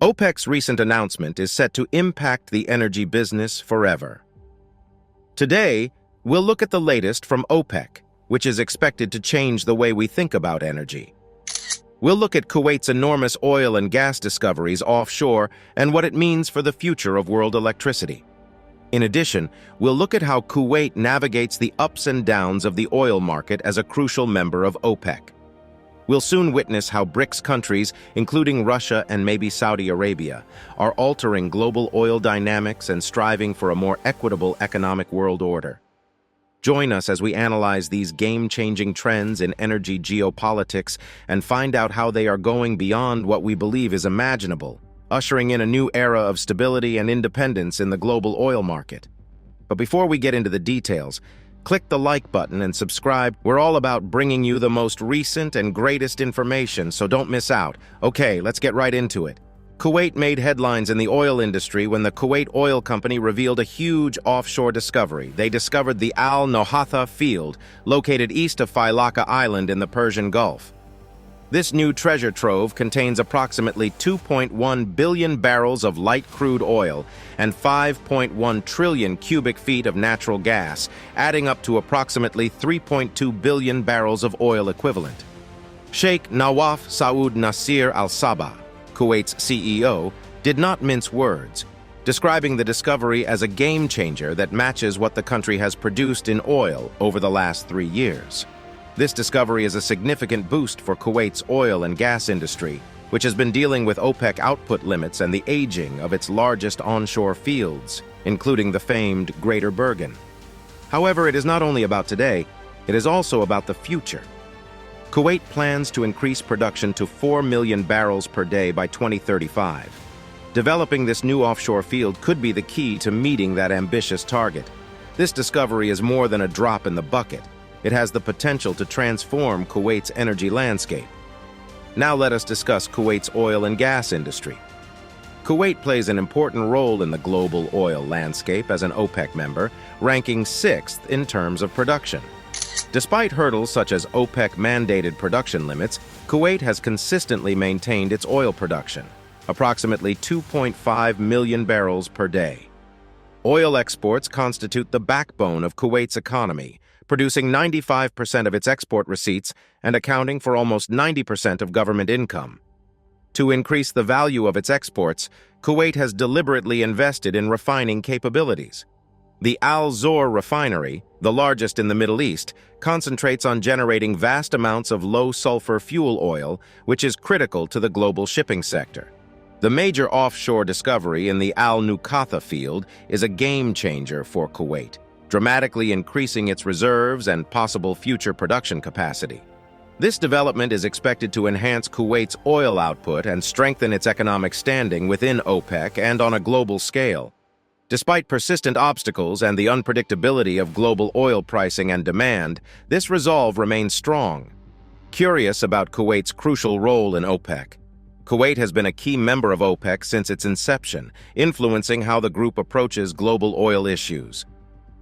OPEC's recent announcement is set to impact the energy business forever. Today, we'll look at the latest from OPEC, which is expected to change the way we think about energy. We'll look at Kuwait's enormous oil and gas discoveries offshore and what it means for the future of world electricity. In addition, we'll look at how Kuwait navigates the ups and downs of the oil market as a crucial member of OPEC. We'll soon witness how BRICS countries, including Russia and maybe Saudi Arabia, are altering global oil dynamics and striving for a more equitable economic world order. Join us as we analyze these game-changing trends in energy geopolitics and find out how they are going beyond what we believe is imaginable, ushering in a new era of stability and independence in the global oil market. But before we get into the details, click the like button and subscribe. We're all about bringing you the most recent and greatest information, so don't miss out. Okay, let's get right into it. Kuwait made headlines in the oil industry when the Kuwait Oil Company revealed a huge offshore discovery. They discovered the Al Nohatha field, located east of Failaka Island in the Persian Gulf. This new treasure trove contains approximately 2.1 billion barrels of light crude oil and 5.1 trillion cubic feet of natural gas, adding up to approximately 3.2 billion barrels of oil equivalent. Sheikh Nawaf Saud Nasir Al Sabah, Kuwait's CEO, did not mince words, describing the discovery as a game-changer that matches what the country has produced in oil over the last 3 years. This discovery is a significant boost for Kuwait's oil and gas industry, which has been dealing with OPEC output limits and the aging of its largest onshore fields, including the famed Greater Bergen. However, it is not only about today, it is also about the future. Kuwait plans to increase production to 4 million barrels per day by 2035. Developing this new offshore field could be the key to meeting that ambitious target. This discovery is more than a drop in the bucket. It has the potential to transform Kuwait's energy landscape. Now let us discuss Kuwait's oil and gas industry. Kuwait plays an important role in the global oil landscape as an OPEC member, ranking 6th in terms of production. Despite hurdles such as OPEC-mandated production limits, Kuwait has consistently maintained its oil production, approximately 2.5 million barrels per day. Oil exports constitute the backbone of Kuwait's economy, producing 95% of its export receipts and accounting for almost 90% of government income. To increase the value of its exports, Kuwait has deliberately invested in refining capabilities. The Al Zour refinery, the largest in the Middle East, concentrates on generating vast amounts of low-sulfur fuel oil, which is critical to the global shipping sector. The major offshore discovery in the Al Nohatha field is a game-changer for Kuwait, dramatically increasing its reserves and possible future production capacity. This development is expected to enhance Kuwait's oil output and strengthen its economic standing within OPEC and on a global scale. Despite persistent obstacles and the unpredictability of global oil pricing and demand, this resolve remains strong. Curious about Kuwait's crucial role in OPEC. Kuwait has been a key member of OPEC since its inception, influencing how the group approaches global oil issues.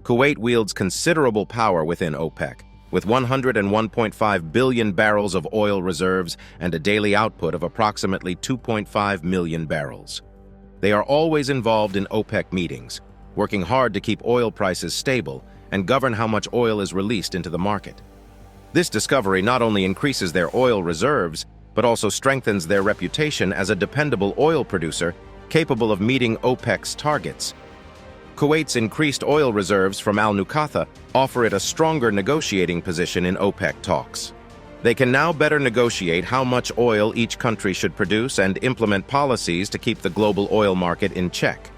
Kuwait wields considerable power within OPEC, with 101.5 billion barrels of oil reserves and a daily output of approximately 2.5 million barrels. They are always involved in OPEC meetings, working hard to keep oil prices stable and govern how much oil is released into the market. This discovery not only increases their oil reserves, but also strengthens their reputation as a dependable oil producer capable of meeting OPEC's targets. Kuwait's increased oil reserves from Al Nohatha offer it a stronger negotiating position in OPEC talks. They can now better negotiate how much oil each country should produce and implement policies to keep the global oil market in check.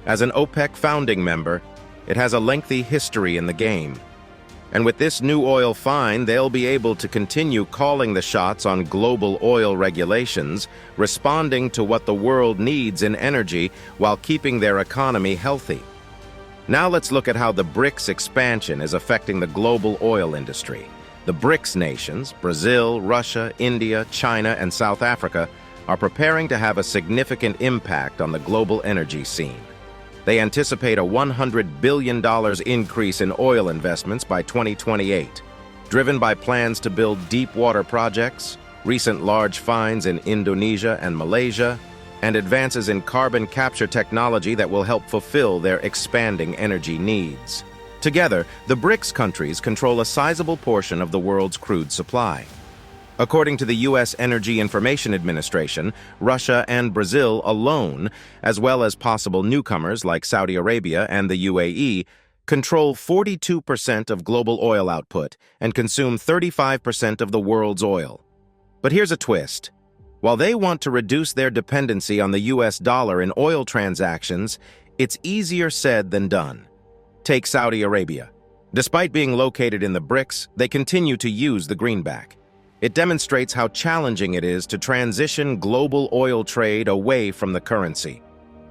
As an OPEC founding member, it has a lengthy history in the game. And with this new oil find, they'll be able to continue calling the shots on global oil regulations, responding to what the world needs in energy while keeping their economy healthy. Now let's look at how the BRICS expansion is affecting the global oil industry. The BRICS nations, Brazil, Russia, India, China, and South Africa, are preparing to have a significant impact on the global energy scene. They anticipate a $100 billion increase in oil investments by 2028, driven by plans to build deep water projects, recent large finds in Indonesia and Malaysia, and advances in carbon capture technology that will help fulfill their expanding energy needs. Together, the BRICS countries control a sizable portion of the world's crude supply. According to the U.S. Energy Information Administration, Russia and Brazil alone, as well as possible newcomers like Saudi Arabia and the UAE, control 42% of global oil output and consume 35% of the world's oil. But here's a twist. While they want to reduce their dependency on the U.S. dollar in oil transactions, it's easier said than done. Take Saudi Arabia. Despite being located in the BRICS, they continue to use the greenback. It demonstrates how challenging it is to transition global oil trade away from the currency.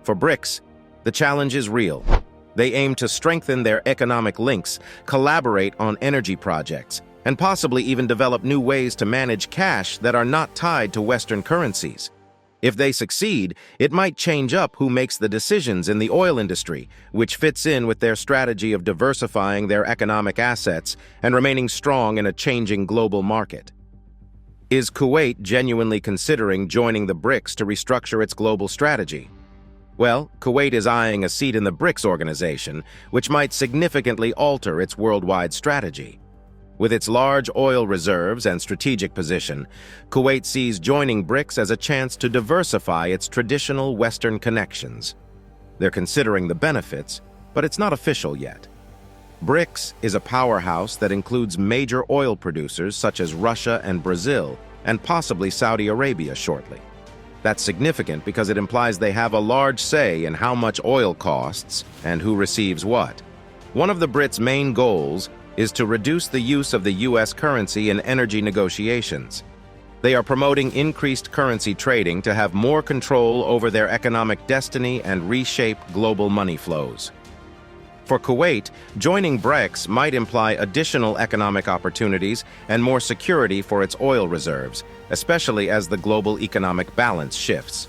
For BRICS, the challenge is real. They aim to strengthen their economic links, collaborate on energy projects, and possibly even develop new ways to manage cash that are not tied to Western currencies. If they succeed, it might change up who makes the decisions in the oil industry, which fits in with their strategy of diversifying their economic assets and remaining strong in a changing global market. Is Kuwait genuinely considering joining the BRICS to restructure its global strategy? Well, Kuwait is eyeing a seat in the BRICS organization, which might significantly alter its worldwide strategy. With its large oil reserves and strategic position, Kuwait sees joining BRICS as a chance to diversify its traditional Western connections. They're considering the benefits, but it's not official yet. BRICS is a powerhouse that includes major oil producers such as Russia and Brazil, and possibly Saudi Arabia shortly. That's significant because it implies they have a large say in how much oil costs and who receives what. One of the BRICS' main goals is to reduce the use of the U.S. currency in energy negotiations. They are promoting increased currency trading to have more control over their economic destiny and reshape global money flows. For Kuwait, joining BRICS might imply additional economic opportunities and more security for its oil reserves, especially as the global economic balance shifts.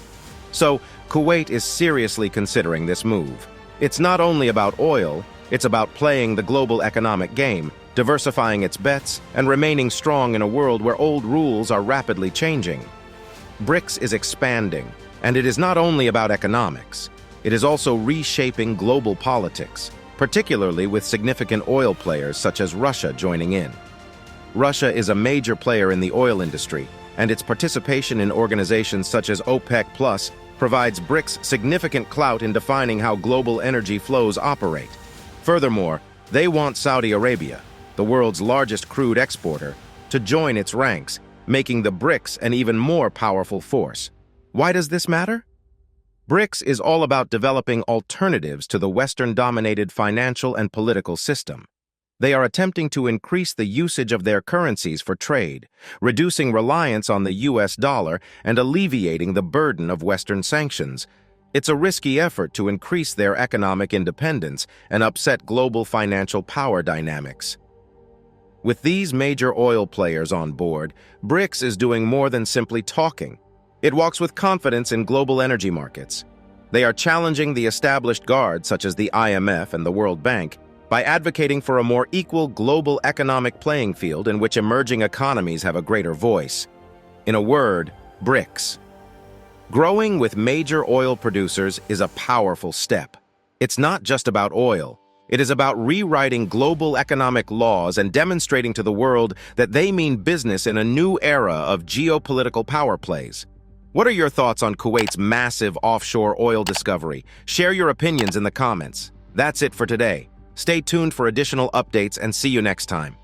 So, Kuwait is seriously considering this move. It's not only about oil, it's about playing the global economic game, diversifying its bets, and remaining strong in a world where old rules are rapidly changing. BRICS is expanding, and it is not only about economics. It is also reshaping global politics, particularly with significant oil players such as Russia joining in. Russia is a major player in the oil industry, and its participation in organizations such as OPEC+ provides BRICS significant clout in defining how global energy flows operate. Furthermore, they want Saudi Arabia, the world's largest crude exporter, to join its ranks, making the BRICS an even more powerful force. Why does this matter? BRICS is all about developing alternatives to the Western-dominated financial and political system. They are attempting to increase the usage of their currencies for trade, reducing reliance on the U.S. dollar and alleviating the burden of Western sanctions. It's a risky effort to increase their economic independence and upset global financial power dynamics. With these major oil players on board, BRICS is doing more than simply talking. It walks with confidence in global energy markets. They are challenging the established guards such as the IMF and the World Bank by advocating for a more equal global economic playing field in which emerging economies have a greater voice. In a word, BRICS. Growing with major oil producers is a powerful step. It's not just about oil. It is about rewriting global economic laws and demonstrating to the world that they mean business in a new era of geopolitical power plays. What are your thoughts on Kuwait's massive offshore oil discovery? Share your opinions in the comments. That's it for today. Stay tuned for additional updates and see you next time.